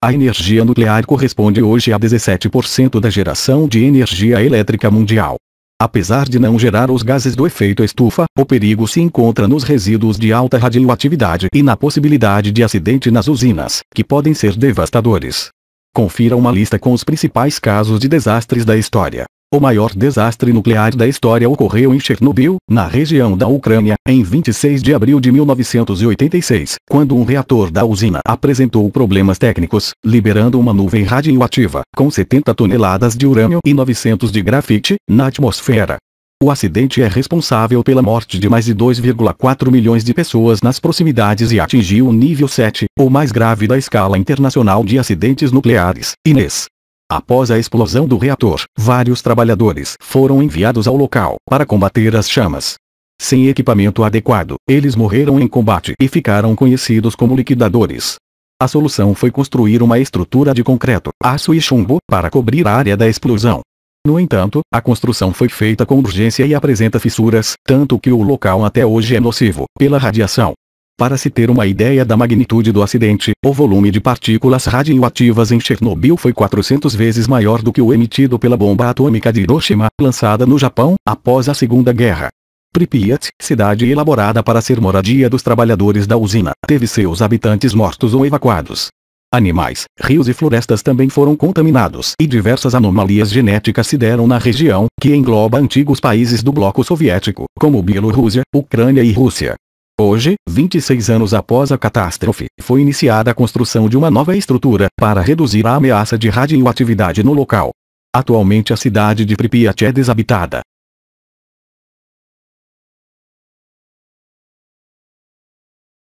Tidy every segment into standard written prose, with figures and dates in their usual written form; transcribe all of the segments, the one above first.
A energia nuclear corresponde hoje a 17% da geração de energia elétrica mundial. Apesar de não gerar os gases do efeito estufa, o perigo se encontra nos resíduos de alta radioatividade e na possibilidade de acidente nas usinas, que podem ser devastadores. Confira uma lista com os principais casos de desastres da história. O maior desastre nuclear da história ocorreu em Chernobyl, na região da Ucrânia, em 26 de abril de 1986, quando um reator da usina apresentou problemas técnicos, liberando uma nuvem radioativa, com 70 toneladas de urânio e 900 de grafite, na atmosfera. O acidente é responsável pela morte de mais de 2,4 milhões de pessoas nas proximidades e atingiu o nível 7, o mais grave da escala internacional de acidentes nucleares, INES. Após a explosão do reator, vários trabalhadores foram enviados ao local para combater as chamas. Sem equipamento adequado, eles morreram em combate e ficaram conhecidos como liquidadores. A solução foi construir uma estrutura de concreto, aço e chumbo para cobrir a área da explosão. No entanto, a construção foi feita com urgência e apresenta fissuras, tanto que o local até hoje é nocivo pela radiação. Para se ter uma ideia da magnitude do acidente, o volume de partículas radioativas em Chernobyl foi 400 vezes maior do que o emitido pela bomba atômica de Hiroshima, lançada no Japão, após a Segunda Guerra. Pripyat, cidade elaborada para ser moradia dos trabalhadores da usina, teve seus habitantes mortos ou evacuados. Animais, rios e florestas também foram contaminados e diversas anomalias genéticas se deram na região, que engloba antigos países do bloco soviético, como Bielorrússia, Ucrânia e Rússia. Hoje, 26 anos após a catástrofe, foi iniciada a construção de uma nova estrutura para reduzir a ameaça de radioatividade no local. Atualmente a cidade de Pripyat é desabitada.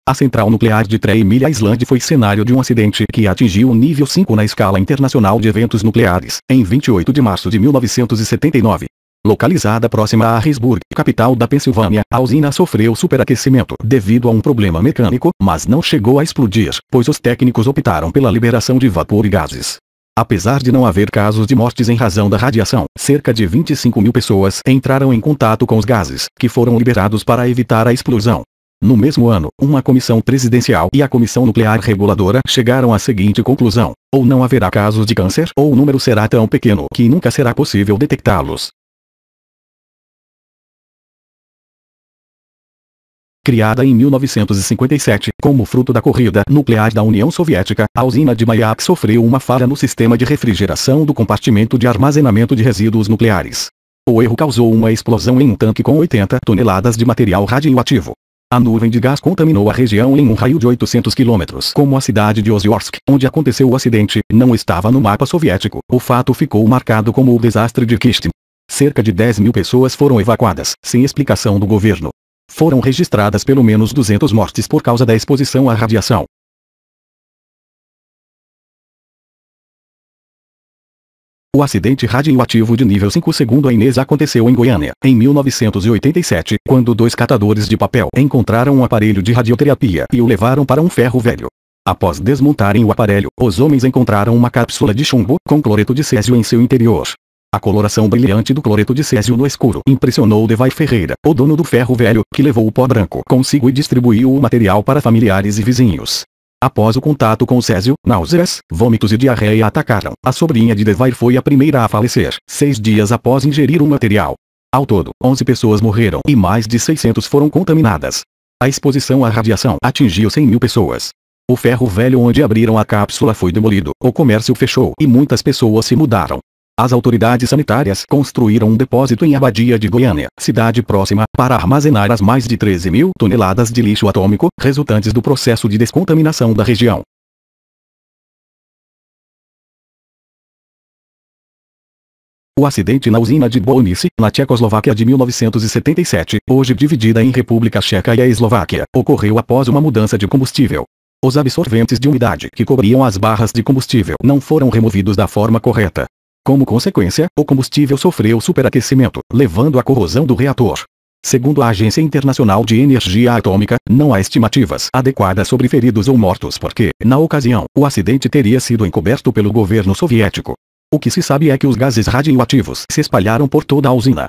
A central nuclear de Tremilha Island foi cenário de um acidente que atingiu o nível 5 na escala internacional de eventos nucleares, em 28 de março de 1979. Localizada próxima a Harrisburg, capital da Pensilvânia, a usina sofreu superaquecimento devido a um problema mecânico, mas não chegou a explodir, pois os técnicos optaram pela liberação de vapor e gases. Apesar de não haver casos de mortes em razão da radiação, cerca de 25 mil pessoas entraram em contato com os gases, que foram liberados para evitar a explosão. No mesmo ano, uma comissão presidencial e a Comissão Nuclear Reguladora chegaram à seguinte conclusão: ou não haverá casos de câncer, ou o número será tão pequeno que nunca será possível detectá-los. Criada em 1957, como fruto da corrida nuclear da União Soviética, a usina de Mayak sofreu uma falha no sistema de refrigeração do compartimento de armazenamento de resíduos nucleares. O erro causou uma explosão em um tanque com 80 toneladas de material radioativo. A nuvem de gás contaminou a região em um raio de 800 quilômetros. Como a cidade de Oziorsk, onde aconteceu o acidente, não estava no mapa soviético, o fato ficou marcado como o desastre de Kishtym. Cerca de 10 mil pessoas foram evacuadas, sem explicação do governo. Foram registradas pelo menos 200 mortes por causa da exposição à radiação. O acidente radioativo de nível 5 segundo a Inês aconteceu em Goiânia, em 1987, quando 2 catadores de papel encontraram um aparelho de radioterapia e o levaram para um ferro velho. Após desmontarem o aparelho, os homens encontraram uma cápsula de chumbo, com cloreto de césio em seu interior. A coloração brilhante do cloreto de césio no escuro impressionou Devai Ferreira, o dono do ferro velho, que levou o pó branco consigo e distribuiu o material para familiares e vizinhos. Após o contato com o césio, náuseas, vômitos e diarreia atacaram. A sobrinha de Devai foi a primeira a falecer, 6 dias após ingerir o material. Ao todo, 11 pessoas morreram e mais de 600 foram contaminadas. A exposição à radiação atingiu 100 mil pessoas. O ferro velho onde abriram a cápsula foi demolido, o comércio fechou e muitas pessoas se mudaram. As autoridades sanitárias construíram um depósito em Abadia de Goiânia, cidade próxima, para armazenar as mais de 13 mil toneladas de lixo atômico, resultantes do processo de descontaminação da região. O acidente na usina de Bonice, na Tchecoslováquia de 1977, hoje dividida em República Tcheca e a Eslováquia, ocorreu após uma mudança de combustível. Os absorventes de umidade que cobriam as barras de combustível não foram removidos da forma correta. Como consequência, o combustível sofreu superaquecimento, levando à corrosão do reator. Segundo a Agência Internacional de Energia Atômica, não há estimativas adequadas sobre feridos ou mortos porque, na ocasião, o acidente teria sido encoberto pelo governo soviético. O que se sabe é que os gases radioativos se espalharam por toda a usina.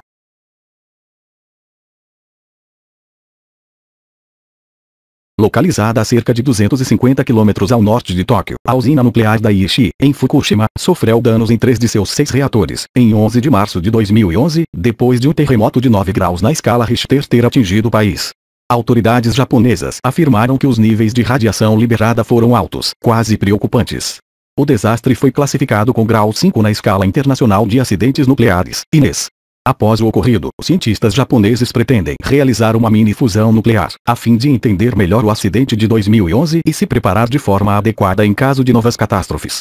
Localizada a cerca de 250 km ao norte de Tóquio, a usina nuclear da Iichi, em Fukushima, sofreu danos em 3 de seus 6 reatores, em 11 de março de 2011, depois de um terremoto de 9 graus na escala Richter ter atingido o país. Autoridades japonesas afirmaram que os níveis de radiação liberada foram altos, quase preocupantes. O desastre foi classificado com grau 5 na escala internacional de acidentes nucleares, INES. Após o ocorrido, os cientistas japoneses pretendem realizar uma mini-fusão nuclear, a fim de entender melhor o acidente de 2011 e se preparar de forma adequada em caso de novas catástrofes.